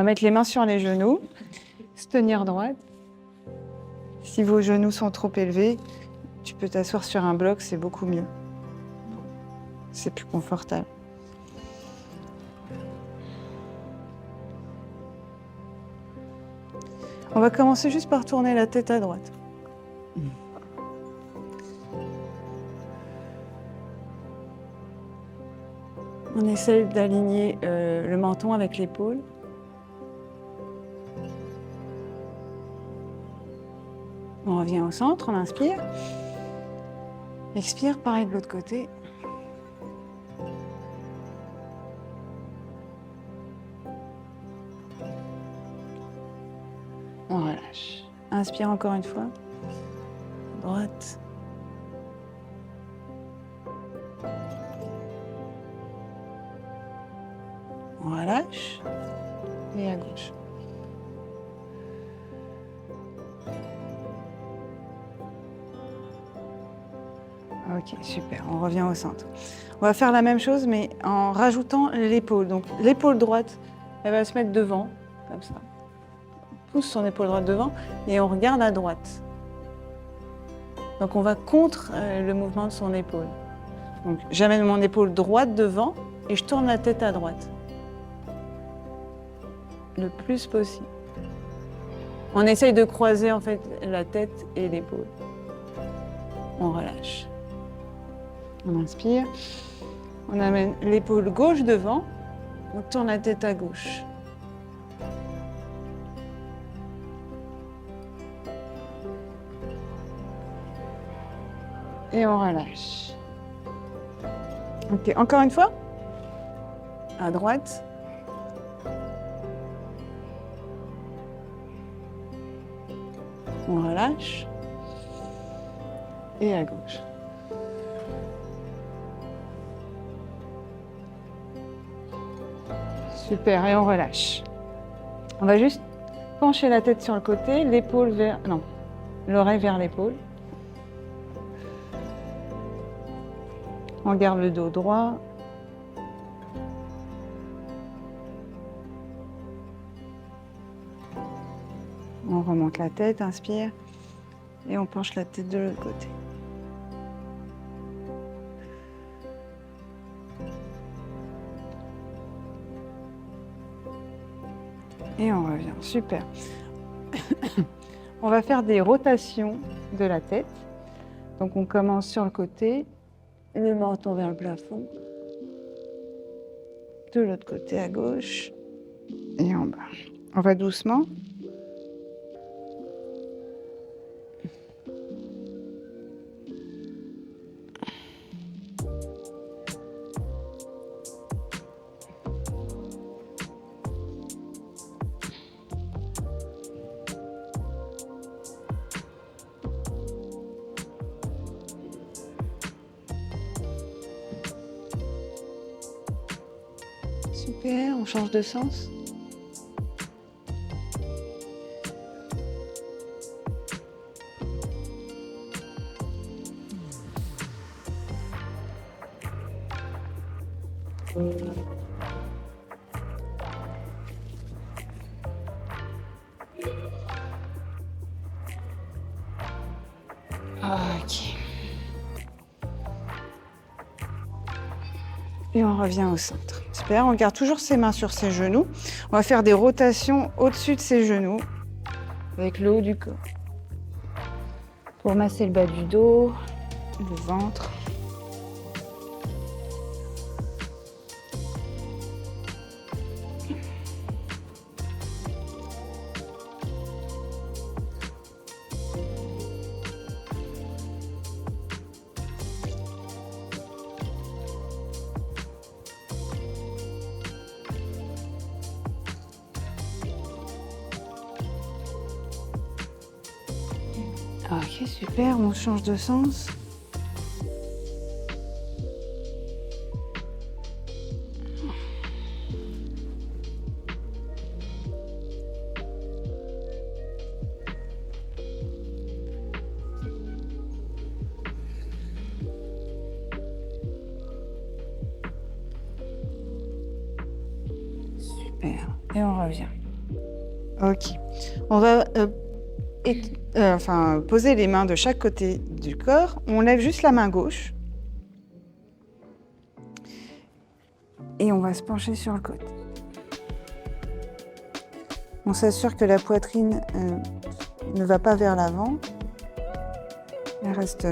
va mettre les mains sur les genoux, se tenir droite. Si vos genoux sont trop élevés, tu peux t'asseoir sur un bloc, c'est beaucoup mieux. C'est plus confortable. On va commencer juste par tourner la tête à droite. On essaie d'aligner le menton avec l'épaule. On revient au centre, on inspire. Expire, pareil de l'autre côté. On relâche. Inspire encore une fois. Droite. On relâche. Et à gauche. Ok, super. On revient au centre. On va faire la même chose, mais en rajoutant l'épaule. Donc, l'épaule droite, elle va se mettre devant, comme ça. On pousse son épaule droite devant et on regarde à droite. Donc, on va contre le mouvement de son épaule. Donc, j'amène mon épaule droite devant et je tourne la tête à droite. Le plus possible. On essaye de croiser en fait la tête et l'épaule. On relâche. On inspire. On amène l'épaule gauche devant. On tourne la tête à gauche. Et on relâche. Ok, encore une fois. À droite. On relâche. Et à gauche. Super, et on relâche. On va juste pencher la tête sur le côté, l'épaule vers... Non, l'oreille vers l'épaule. On garde le dos droit. On remonte la tête, inspire. Et on penche la tête de l'autre côté. Et on revient, super. On va faire des rotations de la tête. Donc on commence sur le côté, le menton vers le plafond. De l'autre côté à gauche et en bas. On va doucement. Super, on change de sens. Ok. Et on revient au centre. Super, on garde toujours ses mains sur ses genoux. On va faire des rotations au-dessus de ses genoux avec le haut du corps. Pour masser le bas du dos, le ventre. Ok, super, on change de sens. Super, et on revient. Ok. On va poser les mains de chaque côté du corps. On lève juste la main gauche. Et on va se pencher sur le côté. On s'assure que la poitrine ne va pas vers l'avant. Elle reste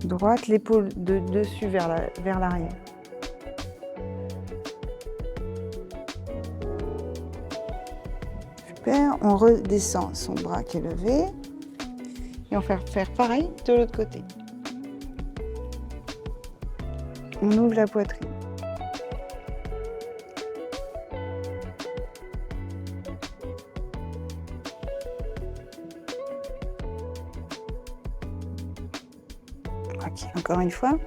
droite, l'épaule de dessus vers l'arrière. Super, on redescend son bras qui est levé. Et on va faire pareil de l'autre côté. On ouvre la poitrine. Ok, encore une fois.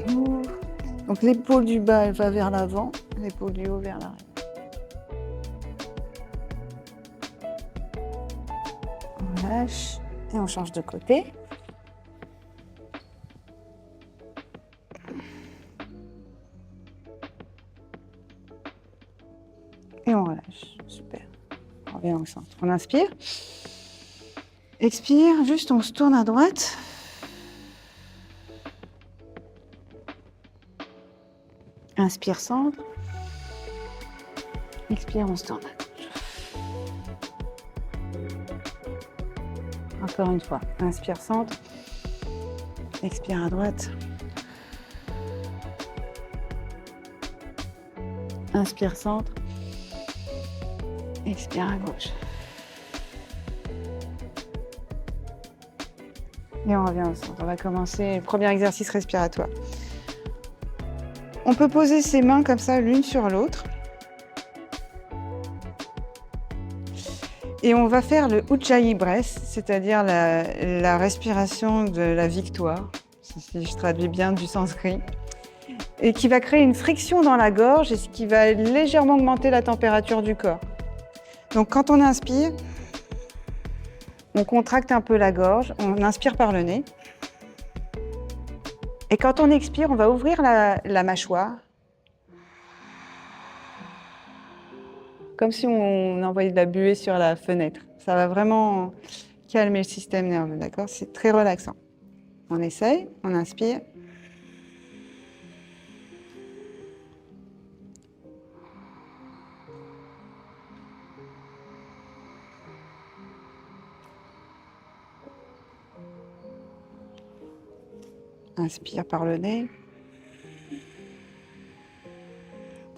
On ouvre. Donc l'épaule du bas, elle va vers l'avant, l'épaule du haut vers l'arrière. On lâche et on change de côté. Et on relâche. Super. On revient au centre. On inspire. Expire. Juste, on se tourne à droite. Inspire, centre. Expire, on se tourne à gauche. Encore une fois. Inspire, centre. Expire à droite. Inspire, centre. Expire à gauche. Et on revient au centre. On va commencer le premier exercice respiratoire. On peut poser ses mains comme ça, l'une sur l'autre. Et on va faire le Ujjayi Breath, c'est-à-dire la respiration de la victoire, si je traduis bien du sanskrit, et qui va créer une friction dans la gorge et ce qui va légèrement augmenter la température du corps. Donc quand on inspire, on contracte un peu la gorge, on inspire par le nez. Et quand on expire, on va ouvrir la mâchoire, comme si on envoyait de la buée sur la fenêtre. Ça va vraiment calmer le système nerveux, d'accord? C'est très relaxant. On essaye, on inspire. Inspire par le nez.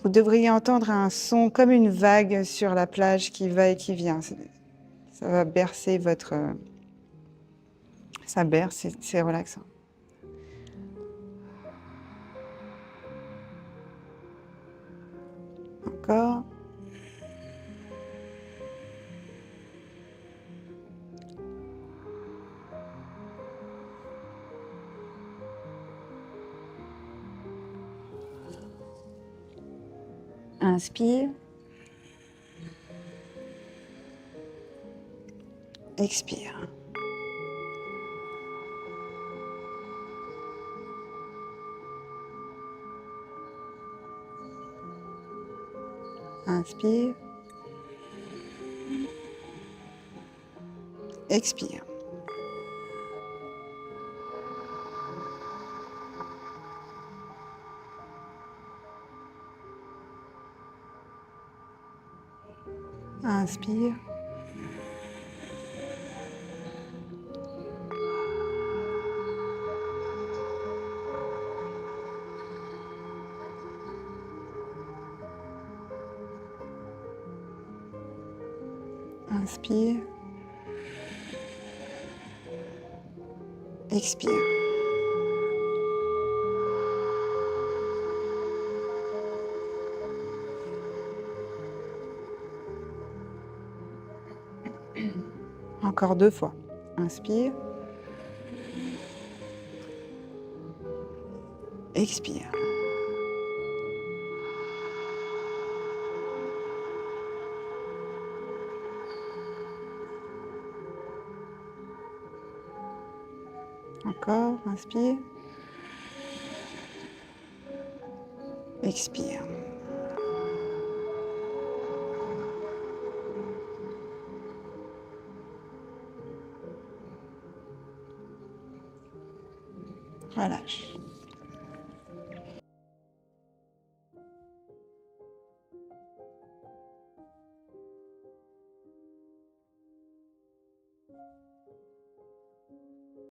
Vous devriez entendre un son comme une vague sur la plage qui va et qui vient. Ça va bercer votre... Ça berce, c'est relaxant. Encore. Inspire. Expire. Inspire. Expire. Inspire. Inspire. Expire. Encore 2 fois. Inspire. Expire. Encore, inspire. Expire. Relâche.